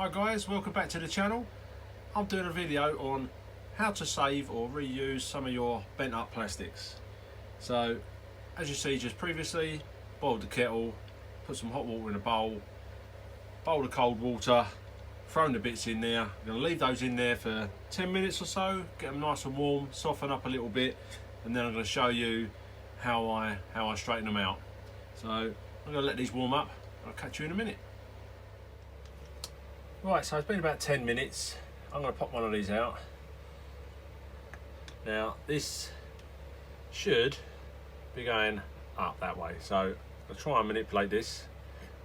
Hi guys, welcome back to the channel. I'm doing a video on how to save or reuse some of your bent up plastics. So as you see just previously, boiled the kettle, put some hot water in a bowl of cold water, thrown the bits in there. I'm going to leave those in there for 10 minutes or so, get them nice and warm, soften up a little bit, and then I'm going to show you how I straighten them out. So I'm going to let these warm up. I'll catch you in a minute. Right, so it's been about 10 minutes. I'm going to pop one of these out. Now this should be going up that way, so I'll try and manipulate this,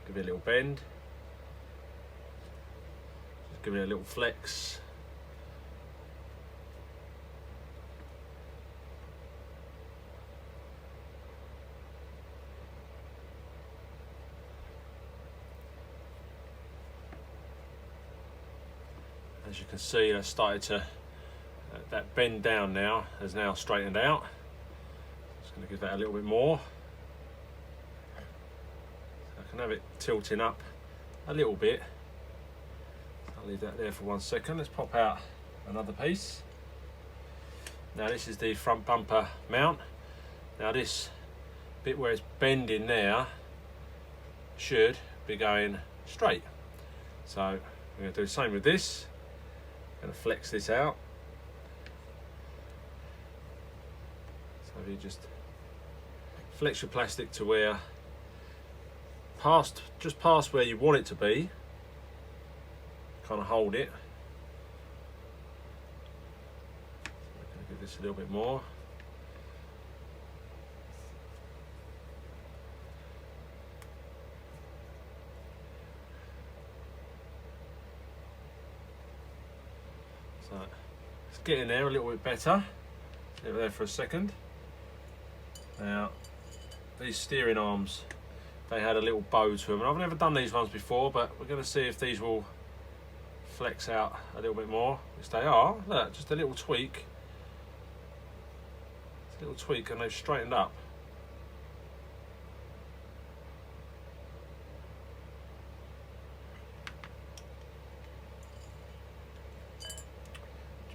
give it a little bend, just give it a little flex. As you can see, I started to, that bend down now has now straightened out. Just going to give that a little bit more. So I can have it tilting up a little bit. I'll leave that there for 1 second. Let's pop out another piece. Now this is the front bumper mount. Now this bit where it's bending there should be going straight. So I'm going to do the same with this. Going to flex this out. So if you just flex your plastic to where just past where you want it to be, kind of hold it. I'm going to give this a little bit more. So it's getting there a little bit better. Leave it there for a second. Now these steering arms, they had a little bow to them, and I've never done these ones before, but we're going to see if these will flex out a little bit more, which they are. Look, just a little tweak. It's a little tweak and they've straightened up.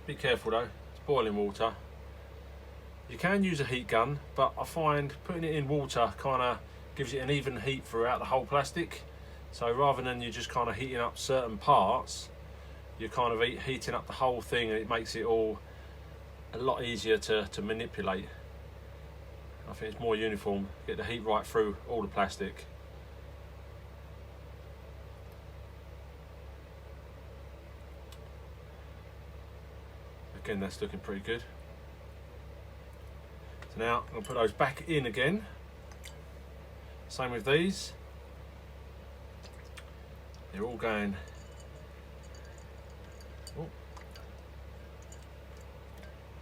Be careful though, it's boiling water. You can use a heat gun, but I find putting it in water kind of gives it an even heat throughout the whole plastic. So rather than you just kind of heating up certain parts, you're kind of heating up the whole thing, and it makes it all a lot easier to manipulate. I think it's more uniform, get the heat right through all the plastic. Again, that's looking pretty good. So now I'm going to put those back in again. Same with these. They're all going. Oh,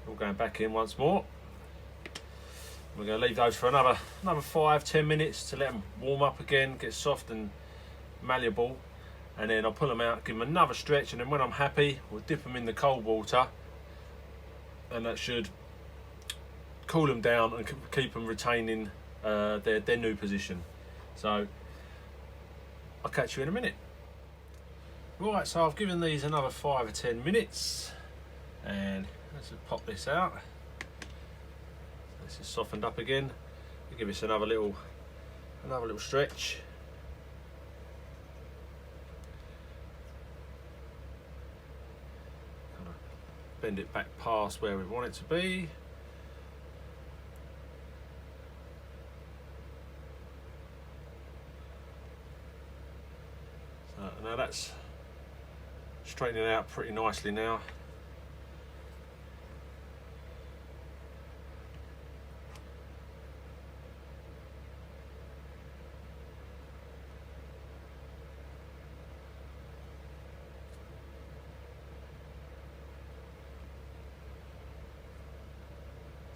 all going back in once more. We're going to leave those for another 5-10 minutes to let them warm up again, get soft and malleable, and then I'll pull them out, give them another stretch, and then when I'm happy, we'll dip them in the cold water. And that should cool them down and keep them retaining their new position. So I'll catch you in a minute. Right, so I've given these another 5 or 10 minutes, and let's just pop this out. This is softened up again. We'll give this another little stretch. Bend it back past where we want it to be. So now that's straightening out pretty nicely now.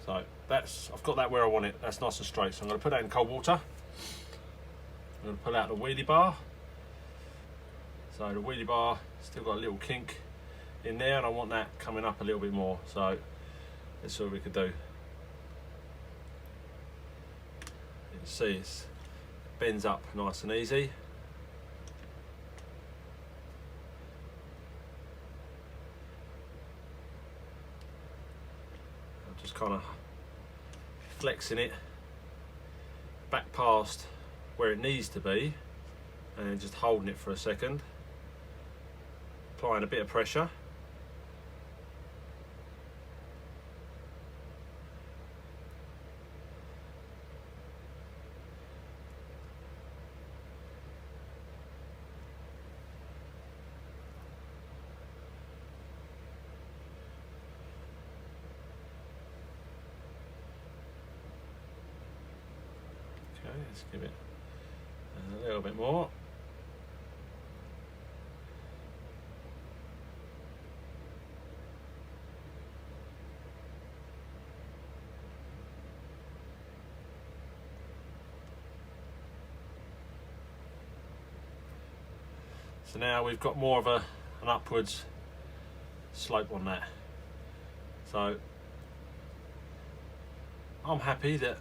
So I've got that where I want it. That's nice and straight. So I'm going to put that in cold water. I'm going to pull out the wheelie bar. So the wheelie bar still got a little kink in there, and I want that coming up a little bit more. So let's see what we could do. You can see it bends up nice and easy. just kind of flexing it back past where it needs to be, and then just holding it for a second, applying a bit of pressure. Okay, let's give it a little bit more. So now we've got more of an upwards slope on that. So I'm happy that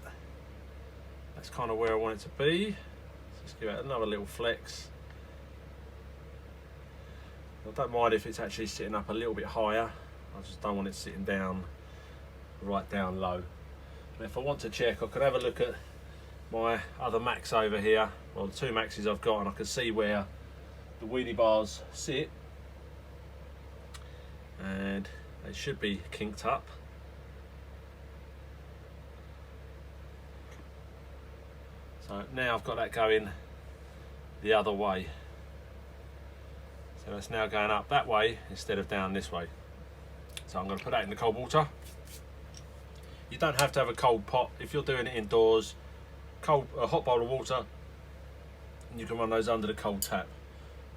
that's kind of where I want it to be. Let's give it another little flex. I don't mind if it's actually sitting up a little bit higher. I just don't want it sitting down, right down low. And if I want to check, I could have a look at my other Macs over here, well, the two Maxes I've got, and I can see where the wheelie bars sit, and they should be kinked up. So now I've got that going the other way. So it's now going up that way instead of down this way. So I'm going to put that in the cold water. You don't have to have a cold pot if you're doing it indoors. A hot bowl of water, and you can run those under the cold tap.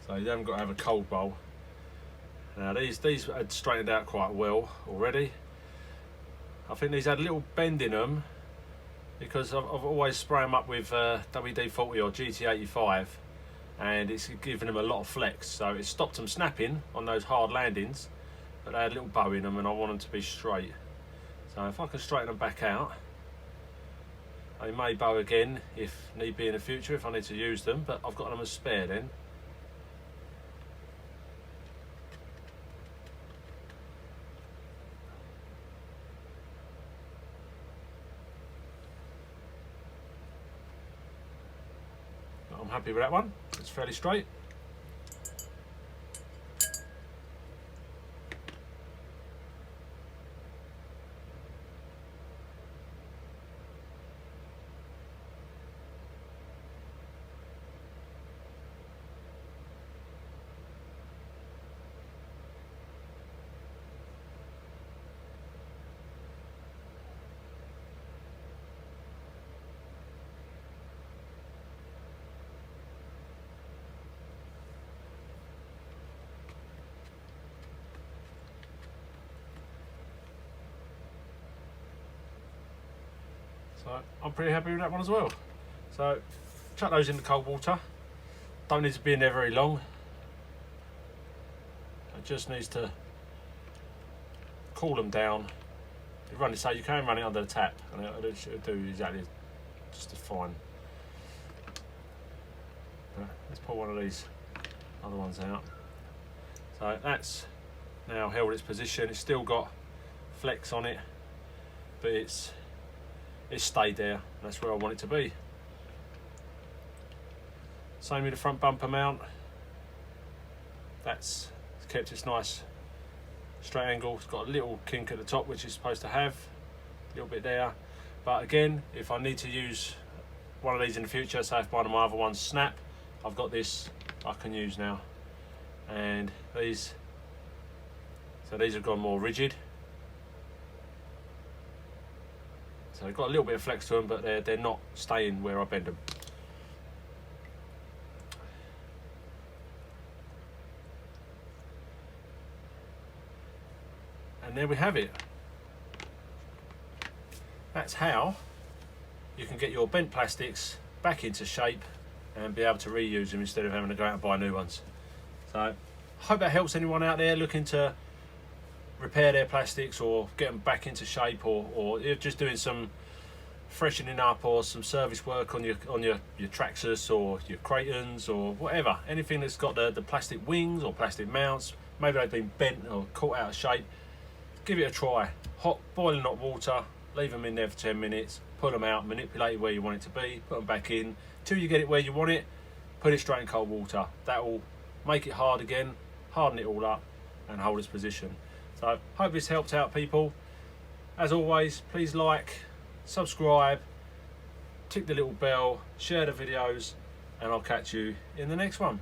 So you haven't got to have a cold bowl. Now these had straightened out quite well already. I think these had a little bend in them because I've always sprayed them up with WD-40 or GT85, and it's given them a lot of flex. So it stopped them snapping on those hard landings, but they had a little bow in them, and I want them to be straight. So if I can straighten them back out, I may bow again if need be in the future if I need to use them, but I've got them as spare then. I'm happy with that one. It's fairly straight. So I'm pretty happy with that one as well. So chuck those in the cold water. Don't need to be in there very long. It just needs to cool them down. You run it, so you can run it under the tap, and it should do exactly just as fine. Let's pull one of these other ones out. So that's now held its position. It's still got flex on it, but it's stayed there. That's where I want it to be. Same with the front bumper mount. That's kept its nice straight angle. It's got a little kink at the top, which it's supposed to have, a little bit there. But again, if I need to use one of these in the future, say if one of my other ones snap, I've got this I can use now. And these have gone more rigid. So they've got a little bit of flex to them, but they're not staying where I bend them. And there we have it. That's how you can get your bent plastics back into shape and be able to reuse them instead of having to go out and buy new ones. So I hope that helps anyone out there looking to repair their plastics or get them back into shape, or you're just doing some freshening up or some service work on your Traxxas or your Craytons or whatever. Anything that's got the plastic wings or plastic mounts, maybe they've been bent or caught out of shape. give it a try. Boiling hot water, leave them in there for 10 minutes, pull them out, manipulate it where you want it to be, put them back in, till you get it where you want it, put it straight in cold water. That will make it hard again, harden it all up and hold its position. So hope this helped out, people. As always, please like, subscribe, tick the little bell, share the videos, and I'll catch you in the next one.